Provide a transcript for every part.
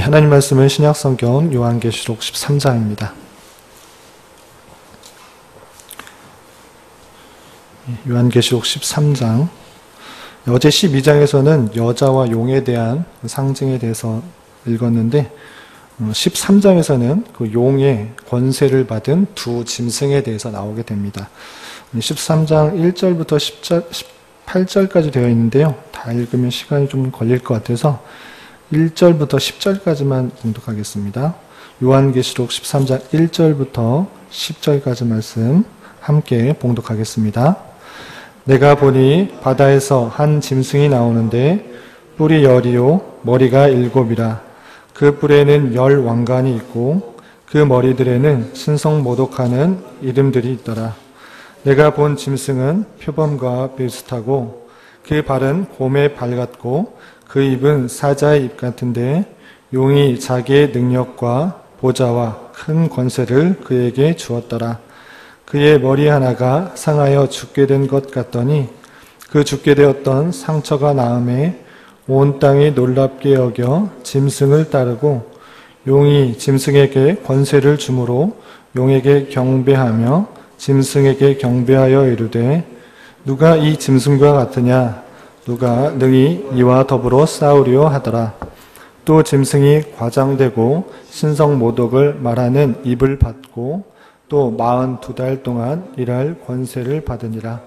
하나님 말씀은 신약성경 요한계시록 13장입니다. 요한계시록 13장. 어제 12장에서는 여자와 용에 대한 상징에 대해서 읽었는데 13장에서는 그 용의 권세를 받은 두 짐승에 대해서 나오게 됩니다. 13장 1절부터 18절까지 되어 있는데요. 다 읽으면 시간이 좀 걸릴 것 같아서 1절부터 10절까지만 봉독하겠습니다. 요한계시록 13장 1절부터 10절까지 말씀 함께 봉독하겠습니다. 내가 보니 바다에서 한 짐승이 나오는데 뿔이 10이요 머리가 7이라. 그 뿔에는 10 왕관이 있고 그 머리들에는 신성모독하는 이름들이 있더라. 내가 본 짐승은 표범과 비슷하고 그 발은 곰의 발 같고 그 입은 사자의 입 같은데 용이 자기의 능력과 보좌와 큰 권세를 그에게 주었더라. 그의 머리 하나가 상하여 죽게 된 것 같더니 그 죽게 되었던 상처가 나음에 온 땅이 놀랍게 여겨 짐승을 따르고 용이 짐승에게 권세를 주므로 용에게 경배하며 짐승에게 경배하여 이르되 누가 이 짐승과 같으냐 누가 능히 이와 더불어 싸우려 하더라. 또 짐승이 과장되고 신성모독을 말하는 입을 받고 또 42달 동안 일할 권세를 받으니라.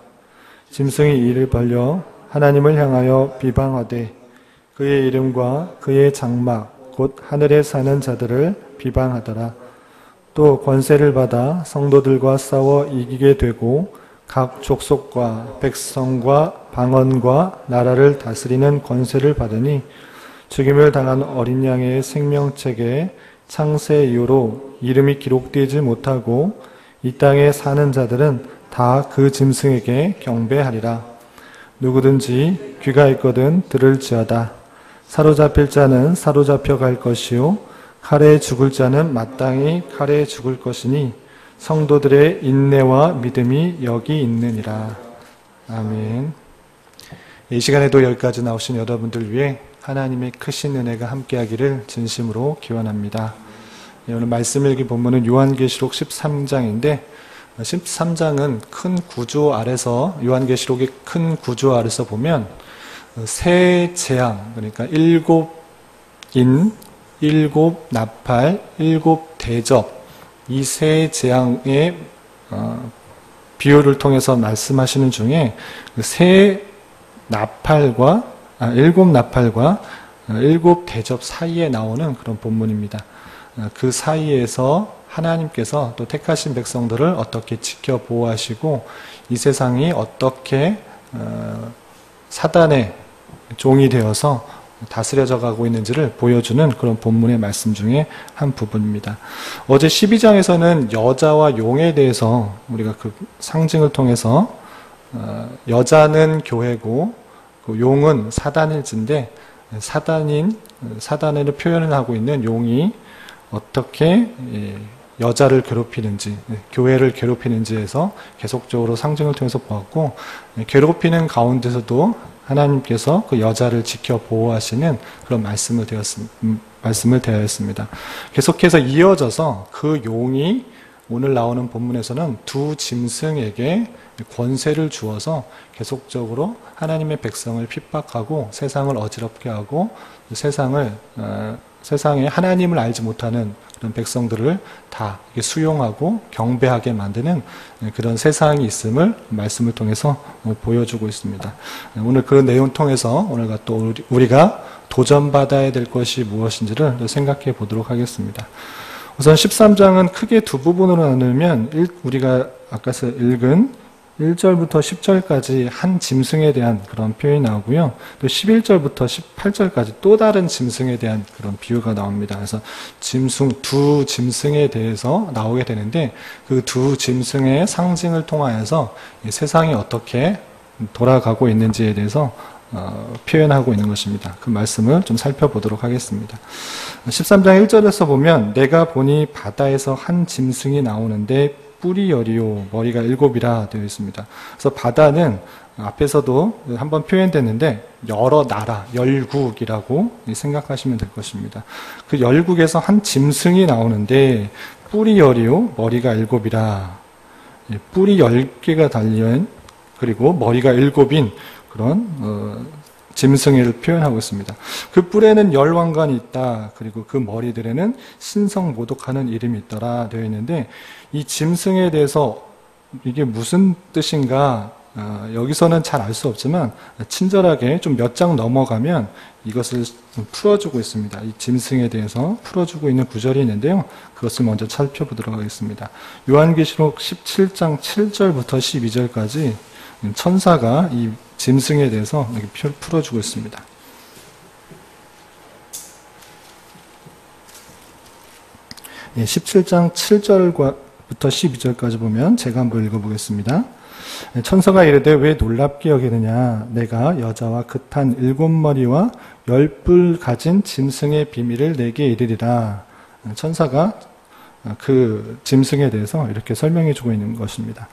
짐승이 이를 벌려 하나님을 향하여 비방하되 그의 이름과 그의 장막 곧 하늘에 사는 자들을 비방하더라. 또 권세를 받아 성도들과 싸워 이기게 되고 각 족속과 백성과 방언과 나라를 다스리는 권세를 받으니 죽임을 당한 어린 양의 생명책에 창세 이후로 이름이 기록되지 못하고 이 땅에 사는 자들은 다 그 짐승에게 경배하리라. 누구든지 귀가 있거든 들을지어다. 사로잡힐 자는 사로잡혀 갈 것이요 칼에 죽을 자는 마땅히 칼에 죽을 것이니 성도들의 인내와 믿음이 여기 있느니라. 아멘. 이 시간에도 여기까지 나오신 여러분들 위해 하나님의 크신 은혜가 함께하기를 진심으로 기원합니다. 오늘 말씀 읽기 본문은 요한계시록 13장인데 13장은 큰 구조 아래서 요한계시록의 큰 구조 아래서 보면 세 재앙 그러니까 7인, 7 나팔, 7 대접 이 세 재앙의 비유를 통해서 말씀하시는 중에 세 나팔과 7 나팔과 7 대접 사이에 나오는 그런 본문입니다. 그 사이에서 하나님께서 또 택하신 백성들을 어떻게 지켜 보호하시고 이 세상이 어떻게 사단의 종이 되어서 다스려져 가고 있는지를 보여주는 그런 본문의 말씀 중에 한 부분입니다. 어제 12장에서는 여자와 용에 대해서 우리가 그 상징을 통해서 여자는 교회고 용은 사단일진데 사단을 표현을 하고 있는 용이 어떻게 여자를 괴롭히는지 교회를 괴롭히는지에서 계속적으로 상징을 통해서 보았고 괴롭히는 가운데서도 하나님께서 그 여자를 지켜 보호하시는 그런 말씀을 대하였습니다. 계속해서 이어져서 그 용이 오늘 나오는 본문에서는 두 짐승에게 권세를 주어서 계속적으로 하나님의 백성을 핍박하고 세상을 어지럽게 하고 세상에 하나님을 알지 못하는 그런 백성들을 다 수용하고 경배하게 만드는 그런 세상이 있음을 말씀을 통해서 보여주고 있습니다. 오늘 그 내용 통해서 오늘 또 우리가 도전받아야 될 것이 무엇인지를 생각해 보도록 하겠습니다. 우선 13장은 크게 두 부분으로 나누면 우리가 아까서 읽은 1절부터 10절까지 한 짐승에 대한 그런 표현이 나오고요. 또 11절부터 18절까지 또 다른 짐승에 대한 그런 비유가 나옵니다. 그래서 두 짐승에 대해서 나오게 되는데 그 두 짐승의 상징을 통하여서 이 세상이 어떻게 돌아가고 있는지에 대해서 표현하고 있는 것입니다. 그 말씀을 좀 살펴보도록 하겠습니다. 13장 1절에서 보면 내가 보니 바다에서 한 짐승이 나오는데 뿔이 열이요 머리가 일곱이라 되어 있습니다. 그래서 바다는 앞에서도 한번 표현됐는데 여러 나라, 열국이라고 생각하시면 될 것입니다. 그 열국에서 한 짐승이 나오는데 뿔이 열이요 머리가 일곱이라, 뿔이 10개가 달린 그리고 머리가 일곱인 그런 짐승을 표현하고 있습니다. 그 뿔에는 열왕관이 있다. 그리고 그 머리들에는 신성모독하는 이름이 있더라 되어 있는데, 이 짐승에 대해서 이게 무슨 뜻인가 여기서는 잘 알 수 없지만 친절하게 좀 몇 장 넘어가면 이것을 풀어주고 있습니다. 이 짐승에 대해서 풀어주고 있는 구절이 있는데요. 그것을 먼저 살펴보도록 하겠습니다. 요한계시록 17장 7절부터 12절까지 천사가 이 짐승에 대해서 이렇게 풀어주고 있습니다. 예, 17장 7절부터 12절까지 보면 제가 한번 읽어보겠습니다. 천사가 이르되 왜 놀랍게 여기느냐, 내가 여자와 극한 7머리와 10뿔 가진 짐승의 비밀을 내게 이르리라. 천사가 그 짐승에 대해서 이렇게 설명해 주고 있는 것입니다.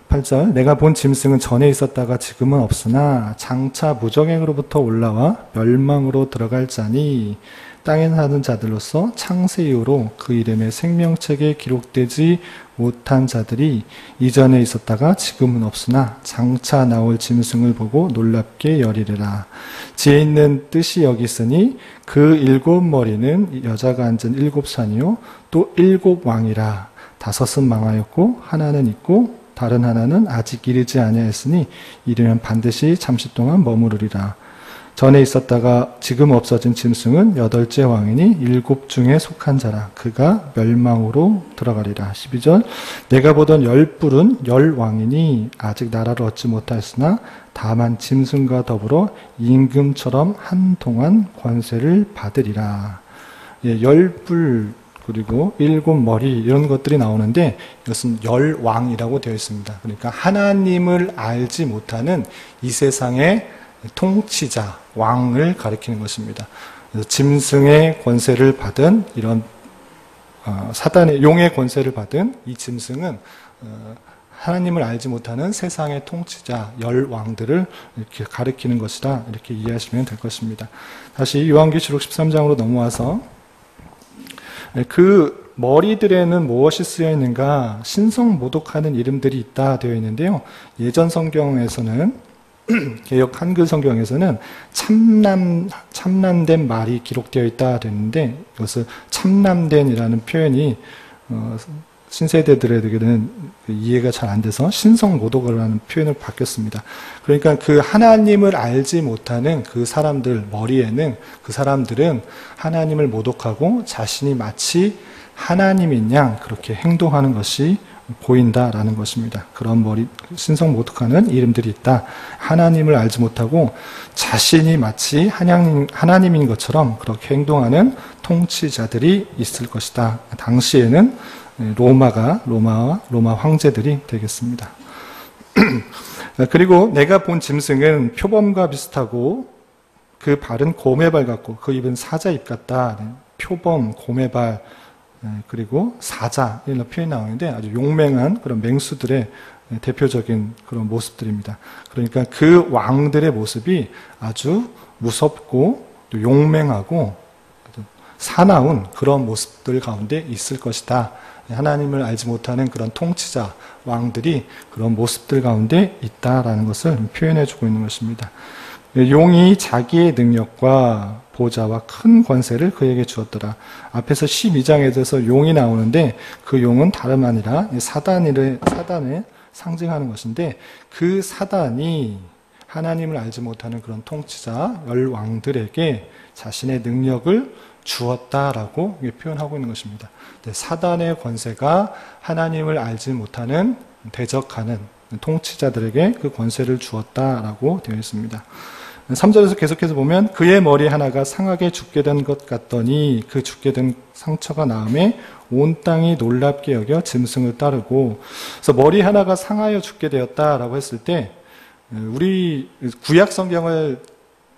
8절, 내가 본 짐승은 전에 있었다가 지금은 없으나 장차 무정행으로부터 올라와 멸망으로 들어갈 자니 땅에 사는 자들로서 창세 이후로 그 이름의 생명책에 기록되지 못한 자들이 이전에 있었다가 지금은 없으나 장차 나올 짐승을 보고 놀랍게 여리리라. 지혜 있는 뜻이 여기 있으니 그 7머리는 여자가 앉은 7산이요 또 7왕이라. 5은 망하였고 하나는 있고 다른 하나는 아직 이르지 아니하였으니 이르면 반드시 잠시 동안 머무르리라. 전에 있었다가 지금 없어진 짐승은 8째 왕이니 7 중에 속한 자라. 그가 멸망으로 들어가리라. 12절, 내가 보던 10뿔은 10왕이니 아직 나라를 얻지 못하였으나 다만 짐승과 더불어 임금처럼 한동안 권세를 받으리라. 예, 10뿔 그리고 7머리 이런 것들이 나오는데 이것은 10왕이라고 되어 있습니다. 그러니까 하나님을 알지 못하는 이 세상의 통치자, 왕을 가리키는 것입니다. 그래서 짐승의 권세를 받은 이런 사단의 용의 권세를 받은 이 짐승은 하나님을 알지 못하는 세상의 통치자, 10왕들을 이렇게 가리키는 것이다. 이렇게 이해하시면 될 것입니다. 다시 요한계시록 13장으로 넘어와서 그 머리들에는 무엇이 쓰여 있는가? 신성모독하는 이름들이 있다 되어 있는데요. 예전 성경에서는 개역 한글 성경에서는 참남된 말이 기록되어 있다 되는데 이것을 참남된이라는 표현이 신세대들에게는 이해가 잘 안 돼서 신성모독을 하는 표현을 바뀌었습니다. 그러니까 그 하나님을 알지 못하는 그 사람들 머리에는 그 사람들은 하나님을 모독하고 자신이 마치 하나님인 양 그렇게 행동하는 것이 보인다라는 것입니다. 그런 신성모독하는 이름들이 있다. 하나님을 알지 못하고 자신이 마치 하나님인 것처럼 그렇게 행동하는 통치자들이 있을 것이다. 당시에는 로마 황제들이 되겠습니다. 그리고 내가 본 짐승은 표범과 비슷하고 그 발은 곰의 발 같고 그 입은 사자 입 같다. 표범, 곰의 발, 그리고 사자 이런 표현이 나오는데 아주 용맹한 그런 맹수들의 대표적인 그런 모습들입니다. 그러니까 그 왕들의 모습이 아주 무섭고 또 용맹하고 사나운 그런 모습들 가운데 있을 것이다. 하나님을 알지 못하는 그런 통치자, 왕들이 그런 모습들 가운데 있다라는 것을 표현해주고 있는 것입니다. 용이 자기의 능력과 보좌와 큰 권세를 그에게 주었더라. 앞에서 12장에 대해서 용이 나오는데 그 용은 다름 아니라 사단을 상징하는 것인데 그 사단이 하나님을 알지 못하는 그런 통치자, 열왕들에게 자신의 능력을 주었다라고 표현하고 있는 것입니다. 사단의 권세가 하나님을 알지 못하는 대적하는 통치자들에게 그 권세를 주었다라고 되어 있습니다. 3절에서 계속해서 보면 그의 머리 하나가 상하게 죽게 된 것 같더니 그 죽게 된 상처가 나음에 온 땅이 놀랍게 여겨 짐승을 따르고, 그래서 머리 하나가 상하여 죽게 되었다라고 했을 때 우리 구약 성경을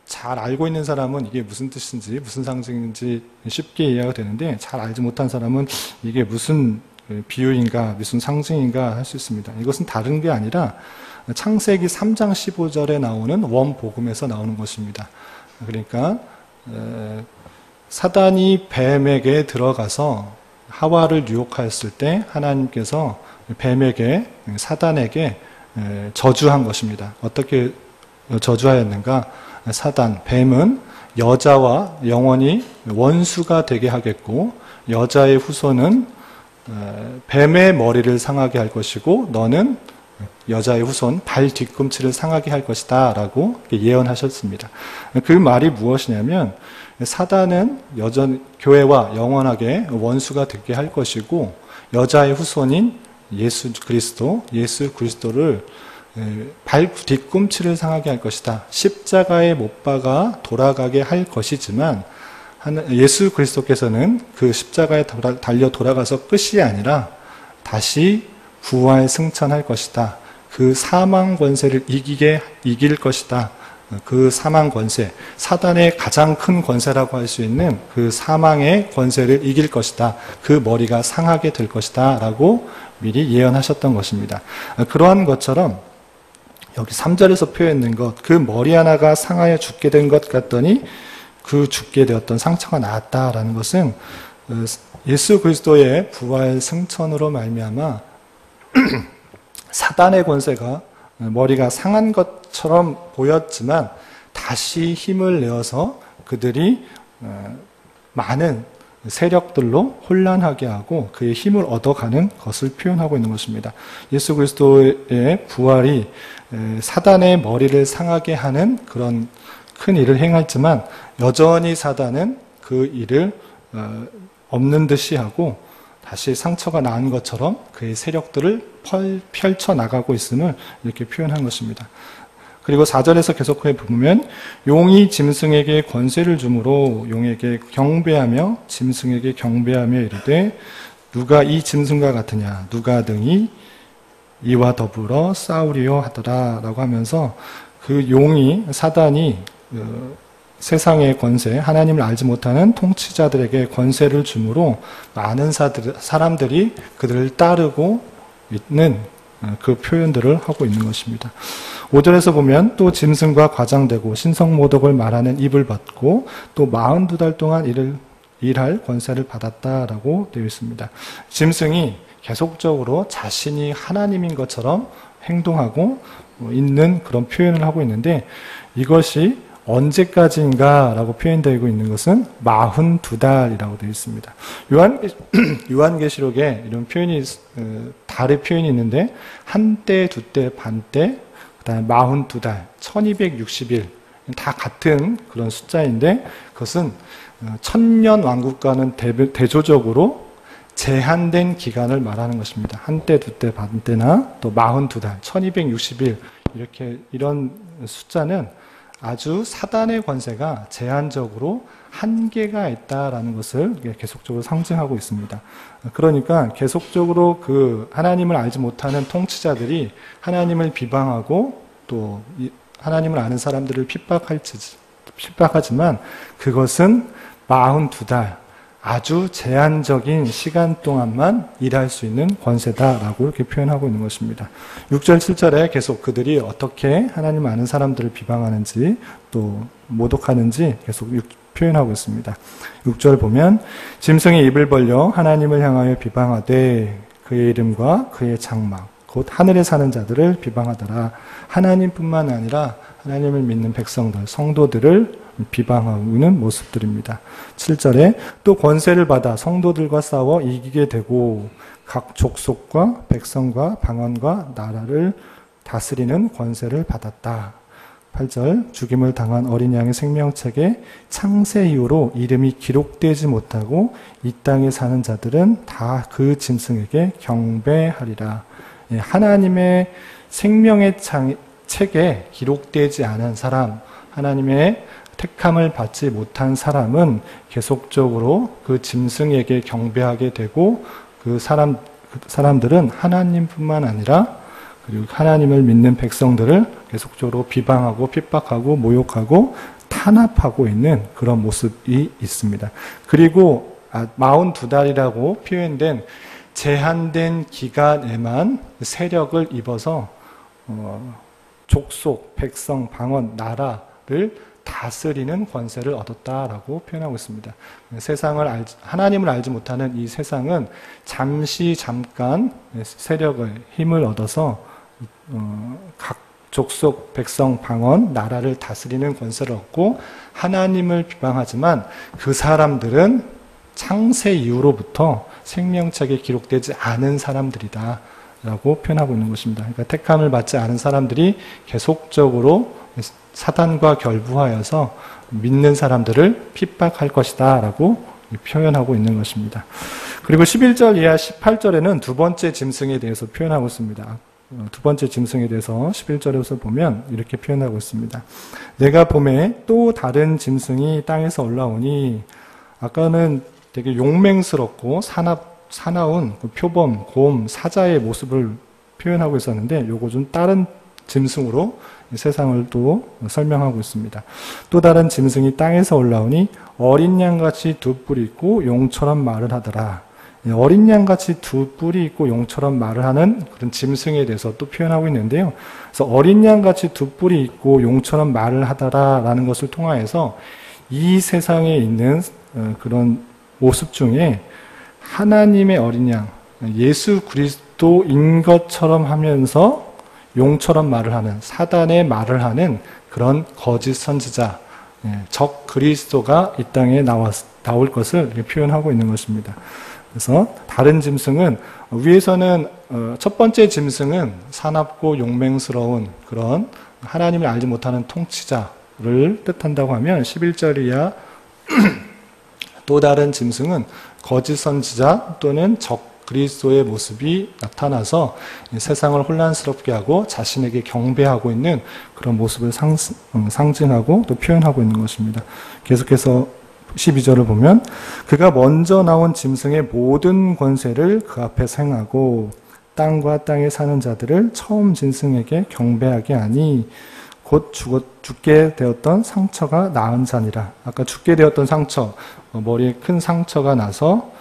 잘 알고 있는 사람은 이게 무슨 뜻인지 무슨 상징인지 쉽게 이해가 되는데 잘 알지 못한 사람은 이게 무슨 비유인가 무슨 상징인가 할 수 있습니다. 이것은 다른 게 아니라 창세기 3장 15절에 나오는 원복음에서 나오는 것입니다. 그러니까 사단이 뱀에게 들어가서 하와를 유혹하였을 때 하나님께서 뱀에게 사단에게 저주한 것입니다. 어떻게 저주하였는가? 사단, 뱀은 여자와 영원히 원수가 되게 하겠고 여자의 후손은 뱀의 머리를 상하게 할 것이고 너는 여자의 후손 발 뒤꿈치를 상하게 할 것이다 라고 예언하셨습니다. 그 말이 무엇이냐면 사단은 교회와 영원하게 원수가 되게 할 것이고 여자의 후손인 예수 그리스도를 발 뒤꿈치를 상하게 할 것이다. 십자가에 못 박아 돌아가게 할 것이지만 예수 그리스도께서는 그 십자가에 달려 돌아가서 끝이 아니라 다시 부활 승천할 것이다. 그 사망 권세를 이길 것이다. 그 사망 권세, 사단의 가장 큰 권세라고 할 수 있는 그 사망의 권세를 이길 것이다. 그 머리가 상하게 될 것이다. 라고 미리 예언하셨던 것입니다. 그러한 것처럼 여기 3절에서 표현된 것, 그 머리 하나가 상하여 죽게 된 것 같더니 그 죽게 되었던 상처가 나았다라는 것은 예수 그리스도의 부활 승천으로 말미암아 사단의 권세가 머리가 상한 것처럼 보였지만 다시 힘을 내어서 그들이 많은 세력들로 혼란하게 하고 그의 힘을 얻어가는 것을 표현하고 있는 것입니다. 예수 그리스도의 부활이 사단의 머리를 상하게 하는 그런 큰 일을 행했지만 여전히 사단은 그 일을 없는 듯이 하고 다시 상처가 난 것처럼 그의 세력들을 펼쳐나가고 있음을 이렇게 표현한 것입니다. 그리고 4절에서 계속해 보면 용이 짐승에게 권세를 주므로 용에게 경배하며 짐승에게 경배하며 이르되 누가 이 짐승과 같으냐 누가 등이 이와 더불어 싸우리요 하더라 라고 하면서 그 용이 사단이 세상의 권세, 하나님을 알지 못하는 통치자들에게 권세를 주므로 많은 사람들이 그들을 따르고 있는 그 표현들을 하고 있는 것입니다. 5절에서 보면 또 짐승과 과장되고 신성모독을 말하는 입을 받고 또 42달 동안 일할 권세를 받았다라고 되어 있습니다. 짐승이 계속적으로 자신이 하나님인 것처럼 행동하고 있는 그런 표현을 하고 있는데 이것이 언제까지인가 라고 표현되고 있는 것은 42달이라고 되어 있습니다. 요한계시록에 이런 표현이, 달의 표현이 있는데, 한때, 두때, 반때, 그 다음에 42달, 1260일, 다 같은 그런 숫자인데, 그것은 천년 왕국과는 대조적으로 제한된 기간을 말하는 것입니다. 한때, 두때, 반때나 또 42달, 1260일, 이런 숫자는 아주 사단의 권세가 제한적으로 한계가 있다라는 것을 계속적으로 상징하고 있습니다. 그러니까 계속적으로 그 하나님을 알지 못하는 통치자들이 하나님을 비방하고 또 하나님을 아는 사람들을 핍박하지만 그것은 42달 아주 제한적인 시간 동안만 일할 수 있는 권세다라고 이렇게 표현하고 있는 것입니다. 6절, 7절에 계속 그들이 어떻게 하나님을 아는 사람들을 비방하는지 또 모독하는지 계속 표현하고 있습니다. 6절 보면 짐승이 입을 벌려 하나님을 향하여 비방하되 그의 이름과 그의 장막 곧 하늘에 사는 자들을 비방하더라. 하나님뿐만 아니라 하나님을 믿는 백성들, 성도들을 비방하는 모습들입니다. 7절에 또 권세를 받아 성도들과 싸워 이기게 되고 각 족속과 백성과 방언과 나라를 다스리는 권세를 받았다. 8절 죽임을 당한 어린 양의 생명책에 창세 이후로 이름이 기록되지 못하고 이 땅에 사는 자들은 다 그 짐승에게 경배하리라. 하나님의 생명의 책에 기록되지 않은 사람, 하나님의 택함을 받지 못한 사람은 계속적으로 그 짐승에게 경배하게 되고 그 사람들은 하나님뿐만 아니라 그리고 하나님을 믿는 백성들을 계속적으로 비방하고 핍박하고 모욕하고 탄압하고 있는 그런 모습이 있습니다. 그리고 42달이라고 표현된 제한된 기간에만 세력을 입어서 족속, 백성, 방언, 나라를 다스리는 권세를 얻었다라고 표현하고 있습니다. 하나님을 알지 못하는 이 세상은 잠깐 세력을, 힘을 얻어서 각 족속, 백성, 방언, 나라를 다스리는 권세를 얻고 하나님을 비방하지만 그 사람들은 창세 이후로부터 생명책에 기록되지 않은 사람들이다 라고 표현하고 있는 것입니다. 그러니까 택함을 받지 않은 사람들이 계속적으로 사단과 결부하여서 믿는 사람들을 핍박할 것이다 라고 표현하고 있는 것입니다. 그리고 11절 이하 18절에는 두 번째 짐승에 대해서 표현하고 있습니다. 두 번째 짐승에 대해서 11절에서 보면 이렇게 표현하고 있습니다. 내가 봄에 또 다른 짐승이 땅에서 올라오니, 아까는 되게 용맹스럽고 사나운 표범, 곰, 사자의 모습을 표현하고 있었는데 요거 좀 다른 짐승으로 세상을 또 설명하고 있습니다. 또 다른 짐승이 땅에서 올라오니 어린 양같이 두 뿔이 있고 용처럼 말을 하더라. 어린 양같이 두 뿔이 있고 용처럼 말을 하는 그런 짐승에 대해서 또 표현하고 있는데요. 그래서 어린 양같이 두 뿔이 있고 용처럼 말을 하더라라는 것을 통하여서 이 세상에 있는 그런 모습 중에 하나님의 어린 양, 예수 그리스도인 것처럼 하면서 용처럼 말을 하는, 사단의 말을 하는 그런 거짓 선지자, 적 그리스도가 이 땅에 나올 것을 표현하고 있는 것입니다. 그래서 다른 짐승은, 위에서는 첫 번째 짐승은 사납고 용맹스러운 그런 하나님을 알지 못하는 통치자를 뜻한다고 하면 11절 이하 또 다른 짐승은 거짓 선지자 또는 적 그리스도의 모습이 나타나서 세상을 혼란스럽게 하고 자신에게 경배하고 있는 그런 모습을 상징하고 또 표현하고 있는 것입니다. 계속해서 12절을 보면 그가 먼저 나온 짐승의 모든 권세를 그 앞에서 행하고 땅과 땅에 사는 자들을 처음 짐승에게 경배하게 하니 곧 죽게 되었던 상처가 나은 자니라. 아까 죽게 되었던 상처, 머리에 큰 상처가 나서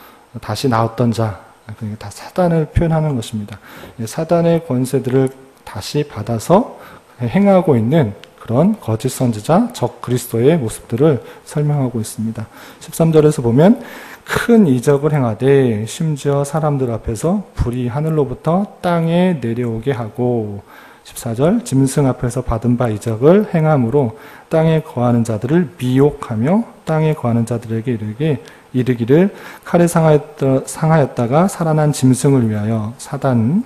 다시 나았던 자, 그러니까 다 사단을 표현하는 것입니다. 사단의 권세들을 다시 받아서 행하고 있는 그런 거짓 선지자, 적 그리스도의 모습들을 설명하고 있습니다. 13절에서 보면 큰 이적을 행하되 심지어 사람들 앞에서 불이 하늘로부터 땅에 내려오게 하고, 14절 짐승 앞에서 받은 바 이적을 행함으로 땅에 거하는 자들을 미혹하며 땅에 거하는 자들에게 이르기를 칼에 상하였다가 살아난 짐승을 위하여 사단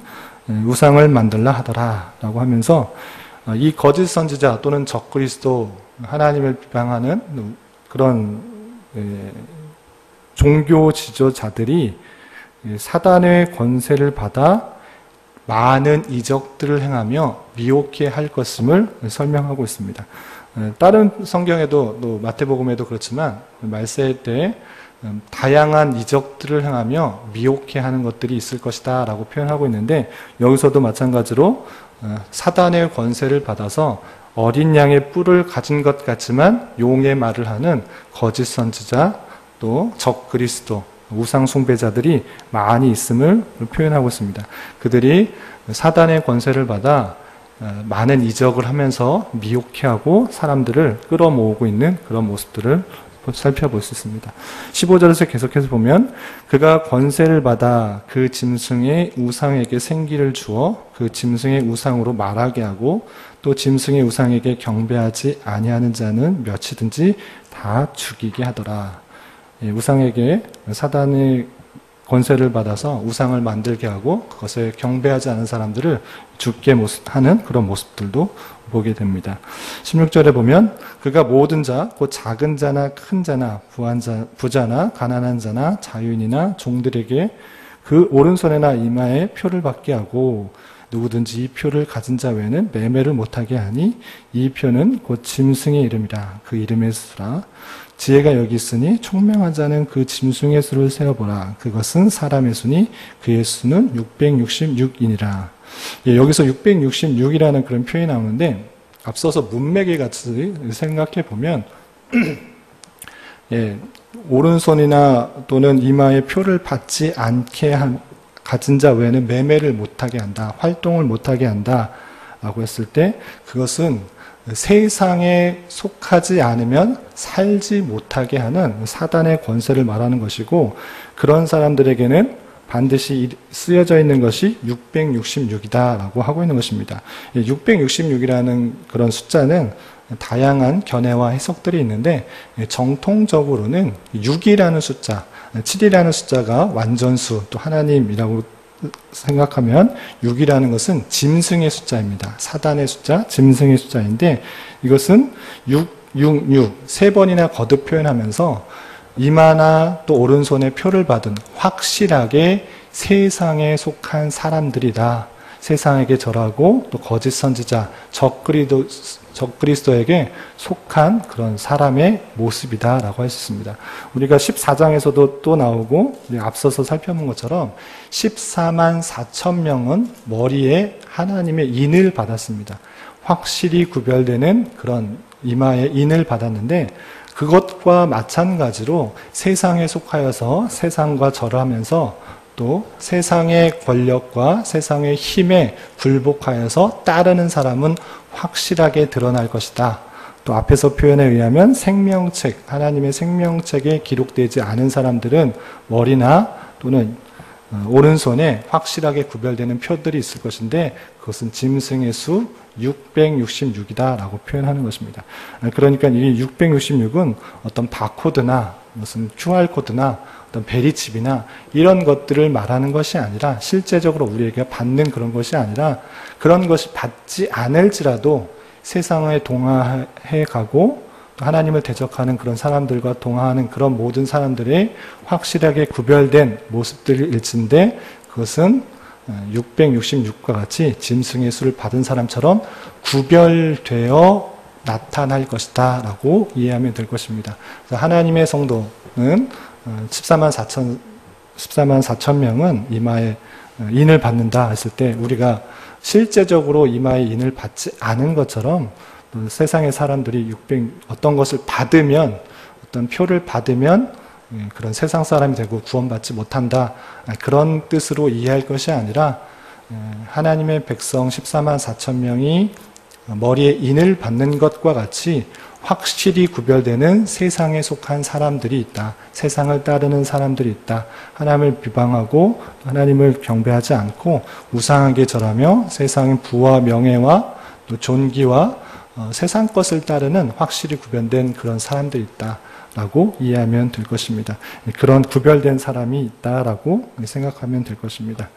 우상을 만들라 하더라 라고 하면서 이 거짓 선지자 또는 적 그리스도, 하나님을 비방하는 그런 종교 지도자들이 사단의 권세를 받아 많은 이적들을 행하며 미혹해 할 것임을 설명하고 있습니다. 다른 성경에도 또 마태복음에도 그렇지만 말세 때 다양한 이적들을 행하며 미혹해 하는 것들이 있을 것이다 라고 표현하고 있는데, 여기서도 마찬가지로 사단의 권세를 받아서 어린 양의 뿔을 가진 것 같지만 용의 말을 하는 거짓 선지자, 또 적 그리스도, 우상 숭배자들이 많이 있음을 표현하고 있습니다. 그들이 사단의 권세를 받아 많은 이적을 하면서 미혹해 하고 사람들을 끌어모으고 있는 그런 모습들을 살펴볼 수 있습니다. 15절에서 계속해서 보면 그가 권세를 받아 그 짐승의 우상에게 생기를 주어 그 짐승의 우상으로 말하게 하고 또 짐승의 우상에게 경배하지 아니하는 자는 몇이든지 다 죽이게 하더라. 우상에게 사단의 권세를 받아서 우상을 만들게 하고 그것에 경배하지 않은 사람들을 죽게 하는 그런 모습들도 보게 됩니다. 16절에 보면 그가 모든 자, 곧 작은 자나 큰 자나 부자나 가난한 자나 자유인이나 종들에게 그 오른손이나 이마에 표를 받게 하고 누구든지 이 표를 가진 자 외에는 매매를 못하게 하니 이 표는 곧 짐승의 이름이라. 그 이름의 수라. 지혜가 여기 있으니 총명한 자는 그 짐승의 수를 세어보라. 그것은 사람의 수니 그의 수는 666이니라. 여기서 666이라는 그런 표현이 나오는데 앞서서 문맥에 같이 생각해 보면 오른손이나 또는 이마에 표를 받지 않게 가진 자 외에는 매매를 못하게 한다, 활동을 못하게 한다 라고 했을 때 그것은 세상에 속하지 않으면 살지 못하게 하는 사단의 권세를 말하는 것이고, 그런 사람들에게는 반드시 쓰여져 있는 것이 666이다 라고 하고 있는 것입니다. 666이라는 그런 숫자는 다양한 견해와 해석들이 있는데, 정통적으로는 6이라는 숫자, 7이라는 숫자가 완전수, 또 하나님이라고 생각하면 6이라는 것은 짐승의 숫자입니다. 사단의 숫자, 짐승의 숫자인데, 이것은 666, 세 번이나 거듭 표현하면서 이마나 또 오른손에 표를 받은 확실하게 세상에 속한 사람들이다. 세상에게 절하고 또 거짓 선지자, 적그리스도에게 속한 그런 사람의 모습이다 라고 했습니다. 우리가 14장에서도 또 나오고 앞서서 살펴본 것처럼 14만 4천 명은 머리에 하나님의 인을 받았습니다. 확실히 구별되는 그런 이마에 인을 받았는데, 그것과 마찬가지로 세상에 속하여서 세상과 절하면서 또 세상의 권력과 세상의 힘에 굴복하여서 따르는 사람은 확실하게 드러날 것이다. 또 앞에서 표현에 의하면 생명책, 하나님의 생명책에 기록되지 않은 사람들은 머리나 또는 오른손에 확실하게 구별되는 표들이 있을 것인데, 그것은 짐승의 수 666이다 라고 표현하는 것입니다. 그러니까 이 666은 어떤 바코드나 무슨 QR코드나 어떤 베리칩이나 이런 것들을 말하는 것이 아니라, 실제적으로 우리에게 받는 그런 것이 아니라, 그런 것이 받지 않을지라도 세상에 동화해 가고 또 하나님을 대적하는 그런 사람들과 동화하는 그런 모든 사람들의 확실하게 구별된 모습들일진데, 그것은 666과 같이 짐승의 수를 받은 사람처럼 구별되어 나타날 것이다 라고 이해하면 될 것입니다. 그래서 하나님의 성도는 14만 4천 명은 이마에 인을 받는다 했을 때, 우리가 실제적으로 이마에 인을 받지 않은 것처럼 세상의 사람들이 어떤 것을 받으면, 어떤 표를 받으면 그런 세상 사람이 되고 구원받지 못한다, 그런 뜻으로 이해할 것이 아니라, 하나님의 백성 14만 4천 명이 머리에 인을 받는 것과 같이 확실히 구별되는 세상에 속한 사람들이 있다. 세상을 따르는 사람들이 있다. 하나님을 비방하고 하나님을 경배하지 않고 우상하게 절하며 세상의 부와 명예와 또 존귀와 세상 것을 따르는 확실히 구별된 그런 사람들이 있다 라고 이해하면 될 것입니다. 그런 구별된 사람이 있다라고 생각하면 될 것입니다.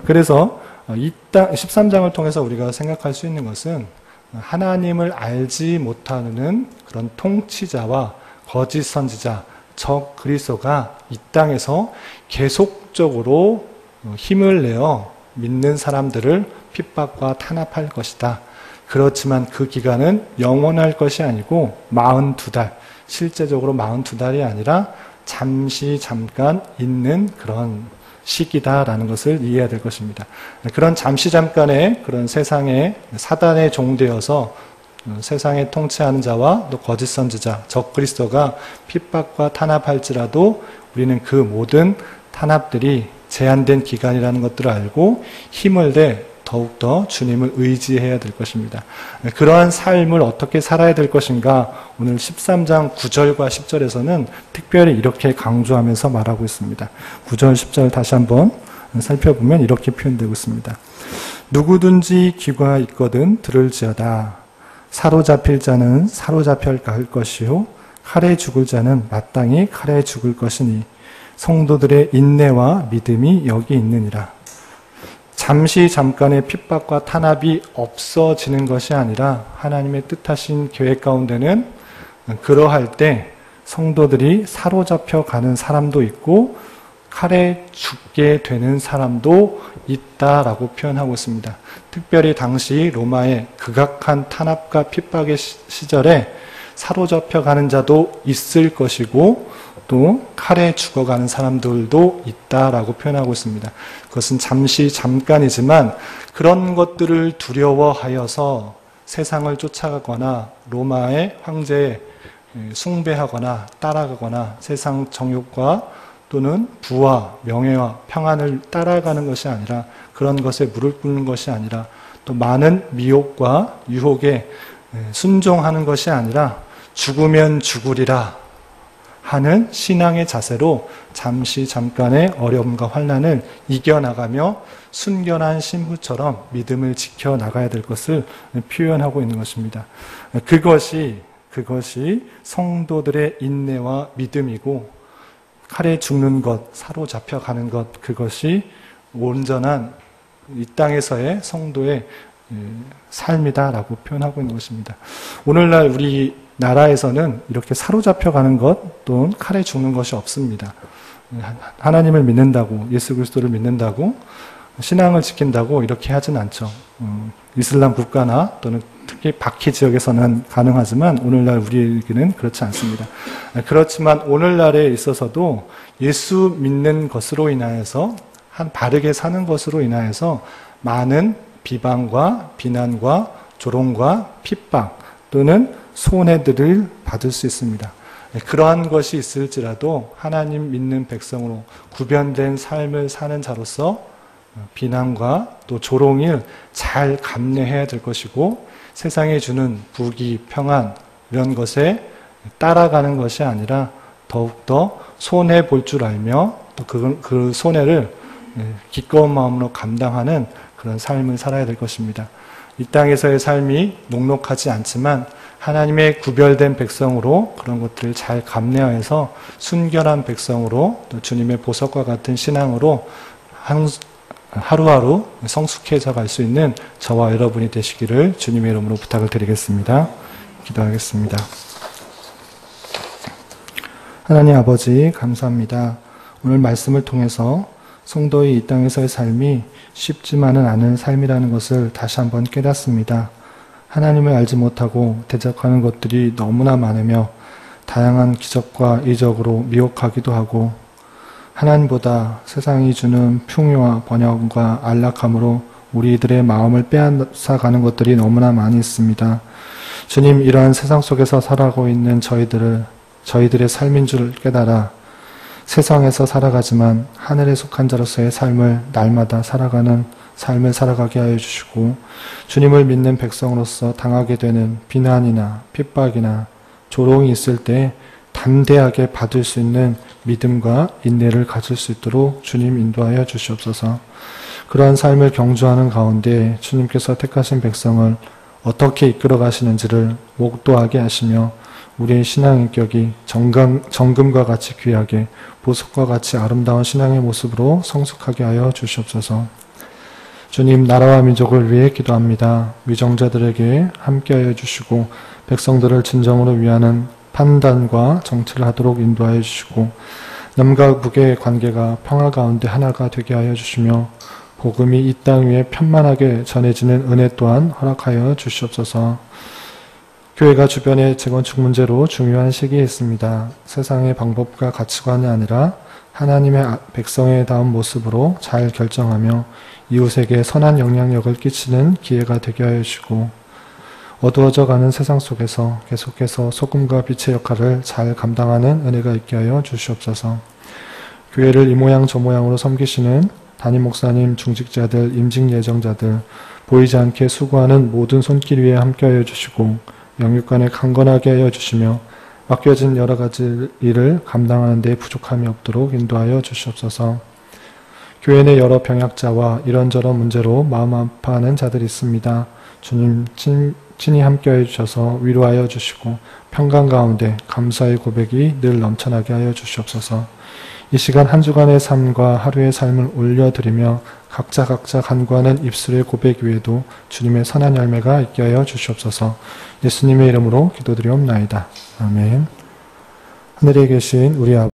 그래서 이 13장을 통해서 우리가 생각할 수 있는 것은, 하나님을 알지 못하는 그런 통치자와 거짓 선지자, 적 그리스도가 이 땅에서 계속적으로 힘을 내어 믿는 사람들을 핍박과 탄압할 것이다. 그렇지만 그 기간은 영원할 것이 아니고 42달, 실제적으로 42달이 아니라 잠깐 있는 그런 시기다라는 것을 이해해야 될 것입니다. 그런 잠깐의 그런 세상에 사단의 종되어서 세상에 통치하는 자와 또 거짓 선지자, 적 그리스도가 핍박과 탄압할지라도 우리는 그 모든 탄압들이 제한된 기간이라는 것들을 알고 힘을 내 더욱더 주님을 의지해야 될 것입니다. 그러한 삶을 어떻게 살아야 될 것인가, 오늘 13장 9절과 10절에서는 특별히 이렇게 강조하면서 말하고 있습니다. 9절, 10절 다시 한번 살펴보면 이렇게 표현되고 있습니다. 누구든지 귀가 있거든 들을지어다. 사로잡힐 자는 사로잡혀 갈 것이요 칼에 죽을 자는 마땅히 칼에 죽을 것이니 성도들의 인내와 믿음이 여기 있느니라. 잠깐의 핍박과 탄압이 없어지는 것이 아니라, 하나님의 뜻하신 계획 가운데는 그러할 때 성도들이 사로잡혀 가는 사람도 있고 칼에 죽게 되는 사람도 있다라고 표현하고 있습니다. 특별히 당시 로마의 극악한 탄압과 핍박의 시절에 사로잡혀 가는 자도 있을 것이고 또 칼에 죽어가는 사람들도 있다라고 표현하고 있습니다. 그것은 잠깐이지만 그런 것들을 두려워하여서 세상을 쫓아가거나 로마의 황제에 숭배하거나 따라가거나 세상 정욕과 또는 부와 명예와 평안을 따라가는 것이 아니라, 그런 것에 무릎 꿇는 것이 아니라, 또 많은 미혹과 유혹에 순종하는 것이 아니라 죽으면 죽으리라 하는 신앙의 자세로 잠깐의 어려움과 환난을 이겨나가며 순결한 신부처럼 믿음을 지켜나가야 될 것을 표현하고 있는 것입니다. 그것이 성도들의 인내와 믿음이고, 칼에 죽는 것, 사로잡혀 가는 것, 그것이 온전한 이 땅에서의 성도의 삶이다라고 표현하고 있는 것입니다. 오늘날 우리 나라에서는 이렇게 사로잡혀 가는 것 또는 칼에 죽는 것이 없습니다. 하나님을 믿는다고, 예수 그리스도를 믿는다고, 신앙을 지킨다고 이렇게 하진 않죠. 이슬람 국가나 또는 특히 바키 지역에서는 가능하지만 오늘날 우리에게는 그렇지 않습니다. 그렇지만 오늘날에 있어서도 예수 믿는 것으로 인하여서, 한 바르게 사는 것으로 인하여서 많은 비방과 비난과 조롱과 핍박 또는 손해들을 받을 수 있습니다. 그러한 것이 있을지라도 하나님 믿는 백성으로 구별된 삶을 사는 자로서 비난과 또 조롱을 잘 감내해야 될 것이고, 세상에 주는 부귀, 평안 이런 것에 따라가는 것이 아니라 더욱더 손해 볼 줄 알며 또 그 손해를 기꺼운 마음으로 감당하는 그런 삶을 살아야 될 것입니다. 이 땅에서의 삶이 녹록하지 않지만 하나님의 구별된 백성으로 그런 것들을 잘 감내하여서 순결한 백성으로, 또 주님의 보석과 같은 신앙으로 하루하루 성숙해져 갈 수 있는 저와 여러분이 되시기를 주님의 이름으로 부탁을 드리겠습니다. 기도하겠습니다. 하나님 아버지, 감사합니다. 오늘 말씀을 통해서 성도의 이 땅에서의 삶이 쉽지만은 않은 삶이라는 것을 다시 한번 깨닫습니다. 하나님을 알지 못하고 대적하는 것들이 너무나 많으며 다양한 기적과 이적으로 미혹하기도 하고, 하나님보다 세상이 주는 풍요와 번영과 안락함으로 우리들의 마음을 빼앗아가는 것들이 너무나 많이 있습니다. 주님, 이러한 세상 속에서 살아가고 있는 저희들의 삶인 줄 깨달아 세상에서 살아가지만 하늘에 속한 자로서의 삶을 날마다 살아가는 삶을 살아가게 하여 주시고, 주님을 믿는 백성으로서 당하게 되는 비난이나 핍박이나 조롱이 있을 때 담대하게 받을 수 있는 믿음과 인내를 가질 수 있도록 주님 인도하여 주시옵소서. 그러한 삶을 경주하는 가운데 주님께서 택하신 백성을 어떻게 이끌어 가시는지를 목도하게 하시며, 우리의 신앙 인격이 정금과 같이 귀하게, 보석과 같이 아름다운 신앙의 모습으로 성숙하게 하여 주시옵소서. 주님, 나라와 민족을 위해 기도합니다. 위정자들에게 함께하여 주시고 백성들을 진정으로 위하는 판단과 정치를 하도록 인도하여 주시고, 남과 북의 관계가 평화 가운데 하나가 되게 하여 주시며, 복음이 이 땅 위에 편만하게 전해지는 은혜 또한 허락하여 주시옵소서. 교회가 주변의 재건축 문제로 중요한 시기에 있습니다. 세상의 방법과 가치관이 아니라 하나님의 백성에 다운 모습으로 잘 결정하며 이웃에게 선한 영향력을 끼치는 기회가 되게 하여 주시고, 어두워져 가는 세상 속에서 계속해서 소금과 빛의 역할을 잘 감당하는 은혜가 있게 하여 주시옵소서. 교회를 이 모양 저 모양으로 섬기시는 담임 목사님, 중직자들, 임직 예정자들, 보이지 않게 수고하는 모든 손길 위에 함께하여 주시고, 영육간에 강건하게 하여 주시며 맡겨진 여러 가지 일을 감당하는 데 부족함이 없도록 인도하여 주시옵소서. 교회 내 여러 병약자와 이런저런 문제로 마음 아파하는 자들이 있습니다. 주님 친히 함께하여 주셔서 위로하여 주시고 평강 가운데 감사의 고백이 늘 넘쳐나게 하여 주시옵소서. 이 시간 한 주간의 삶과 하루의 삶을 올려드리며 각자 간구하는 입술의 고백 위에도 주님의 선한 열매가 있게 하여 주시옵소서. 예수님의 이름으로 기도드리옵나이다. 아멘. 하늘에 계신 우리 아버지,